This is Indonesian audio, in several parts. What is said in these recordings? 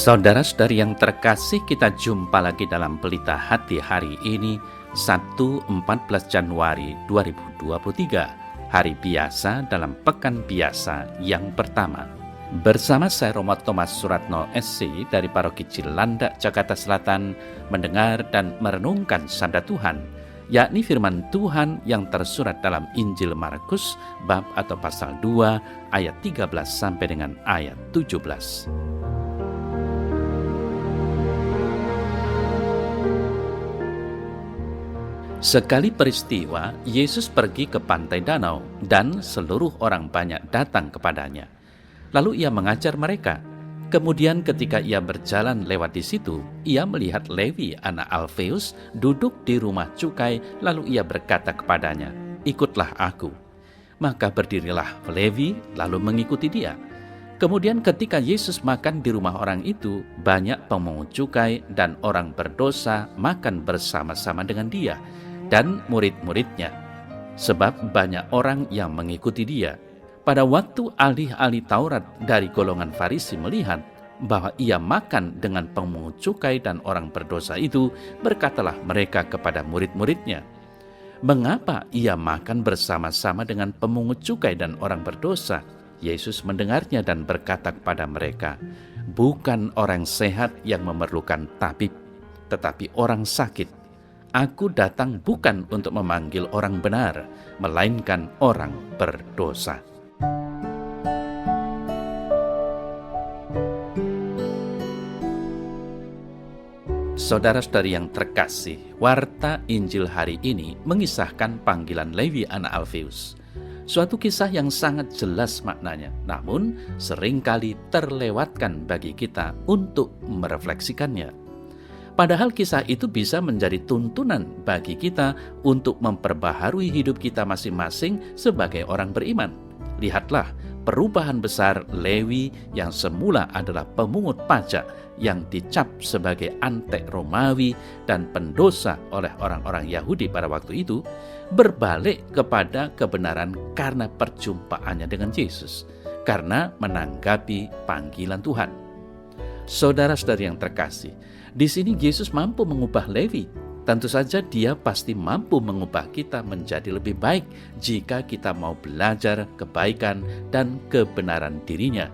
Saudara-saudari yang terkasih, kita jumpa lagi dalam Pelita Hati hari ini, Sabtu 14 Januari 2023, hari biasa dalam pekan biasa yang pertama. Bersama saya Romo Thomas Suratno SC dari Paroki Cilandak, Jakarta Selatan, mendengar dan merenungkan sabda Tuhan, yakni firman Tuhan yang tersurat dalam Injil Markus bab atau pasal 2 ayat 13 sampai dengan ayat 17. Sekali peristiwa, Yesus pergi ke pantai danau dan seluruh orang banyak datang kepadanya. Lalu ia mengajar mereka. Kemudian ketika ia berjalan lewat di situ, ia melihat Lewi anak Alfeus duduk di rumah cukai, lalu ia berkata kepadanya, "Ikutlah aku." Maka berdirilah Lewi lalu mengikuti dia. Kemudian ketika Yesus makan di rumah orang itu, banyak pemungut cukai dan orang berdosa makan bersama-sama dengan dia dan murid-muridnya, sebab banyak orang yang mengikuti dia. Pada waktu ahli-ahli Taurat dari golongan Farisi melihat bahwa ia makan dengan pemungut cukai dan orang berdosa itu, berkatalah mereka kepada murid-muridnya, "Mengapa ia makan bersama-sama dengan pemungut cukai dan orang berdosa?" Yesus mendengarnya dan berkata kepada mereka, "Bukan orang sehat yang memerlukan tabib, tetapi orang sakit. Aku datang bukan untuk memanggil orang benar, melainkan orang berdosa." Saudara-saudari yang terkasih, warta Injil hari ini mengisahkan panggilan Lewi anak Alfeus. Suatu kisah yang sangat jelas maknanya, namun seringkali terlewatkan bagi kita untuk merefleksikannya. Padahal kisah itu bisa menjadi tuntunan bagi kita untuk memperbaharui hidup kita masing-masing sebagai orang beriman. Lihatlah perubahan besar Lewi yang semula adalah pemungut pajak yang dicap sebagai antek Romawi dan pendosa oleh orang-orang Yahudi pada waktu itu, berbalik kepada kebenaran karena perjumpaannya dengan Yesus, karena menanggapi panggilan Tuhan. Saudara-saudari yang terkasih, di sini Yesus mampu mengubah Lewi. Tentu saja dia pasti mampu mengubah kita menjadi lebih baik jika kita mau belajar kebaikan dan kebenaran dirinya.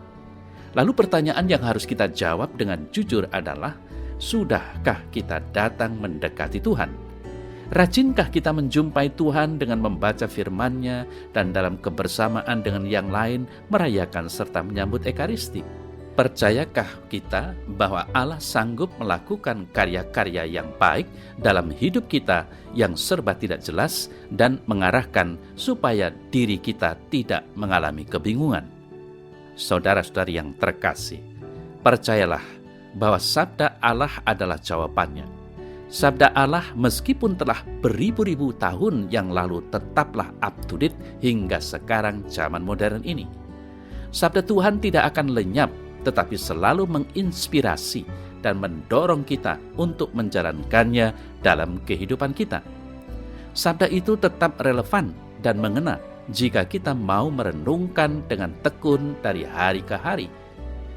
Lalu pertanyaan yang harus kita jawab dengan jujur adalah, sudahkah kita datang mendekati Tuhan? Rajinkah kita menjumpai Tuhan dengan membaca firman-Nya dan dalam kebersamaan dengan yang lain merayakan serta menyambut Ekaristi? Percayakah kita bahwa Allah sanggup melakukan karya-karya yang baik dalam hidup kita yang serba tidak jelas dan mengarahkan supaya diri kita tidak mengalami kebingungan? Saudara-saudari yang terkasih, percayalah bahwa sabda Allah adalah jawabannya. Sabda Allah meskipun telah beribu-ribu tahun yang lalu tetaplah up to date hingga sekarang zaman modern ini. Sabda Tuhan tidak akan lenyap, tetapi selalu menginspirasi dan mendorong kita untuk menjalankannya dalam kehidupan kita. Sabda itu tetap relevan dan mengena jika kita mau merenungkan dengan tekun dari hari ke hari.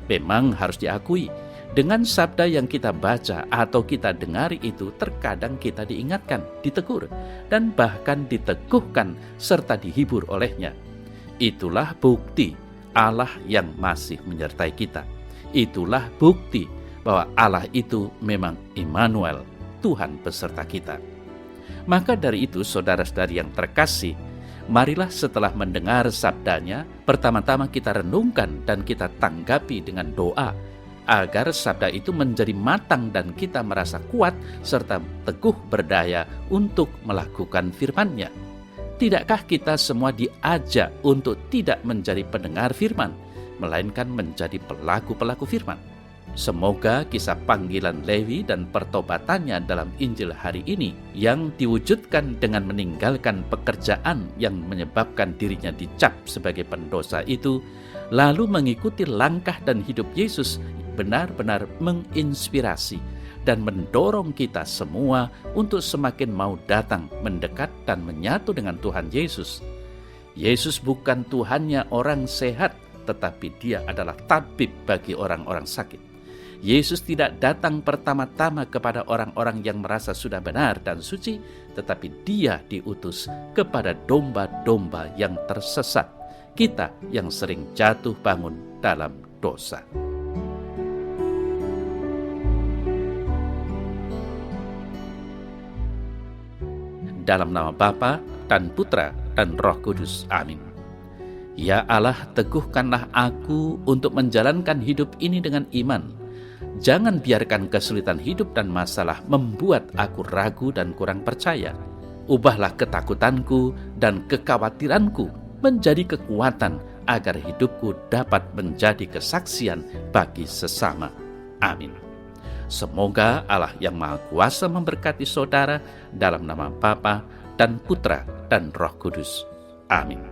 Memang harus diakui, dengan sabda yang kita baca atau kita dengari itu terkadang kita diingatkan, ditegur, dan bahkan diteguhkan serta dihibur olehnya. Itulah bukti Allah yang masih menyertai kita. Itulah bukti bahwa Allah itu memang Immanuel, Tuhan beserta kita. Maka dari itu, saudara-saudari yang terkasih, marilah setelah mendengar sabdanya, pertama-tama kita renungkan dan kita tanggapi dengan doa, agar sabda itu menjadi matang dan kita merasa kuat serta teguh berdaya untuk melakukan firman-Nya. Tidakkah kita semua diajak untuk tidak menjadi pendengar firman, melainkan menjadi pelaku-pelaku firman? Semoga kisah panggilan Lewi dan pertobatannya dalam Injil hari ini yang diwujudkan dengan meninggalkan pekerjaan yang menyebabkan dirinya dicap sebagai pendosa itu, lalu mengikuti langkah dan hidup Yesus, benar-benar menginspirasi dan mendorong kita semua untuk semakin mau datang, mendekat, dan menyatu dengan Tuhan Yesus. Yesus bukan Tuhannya orang sehat, tetapi Dia adalah tabib bagi orang-orang sakit. Yesus tidak datang pertama-tama kepada orang-orang yang merasa sudah benar dan suci, tetapi Dia diutus kepada domba-domba yang tersesat, kita yang sering jatuh bangun dalam dosa. Dalam nama Bapa dan Putra dan Roh Kudus. Amin. Ya Allah, teguhkanlah aku untuk menjalankan hidup ini dengan iman. Jangan biarkan kesulitan hidup dan masalah membuat aku ragu dan kurang percaya. Ubahlah ketakutanku dan kekhawatiranku menjadi kekuatan agar hidupku dapat menjadi kesaksian bagi sesama. Amin. Semoga Allah yang Maha Kuasa memberkati saudara dalam nama Bapa dan Putra dan Roh Kudus. Amin.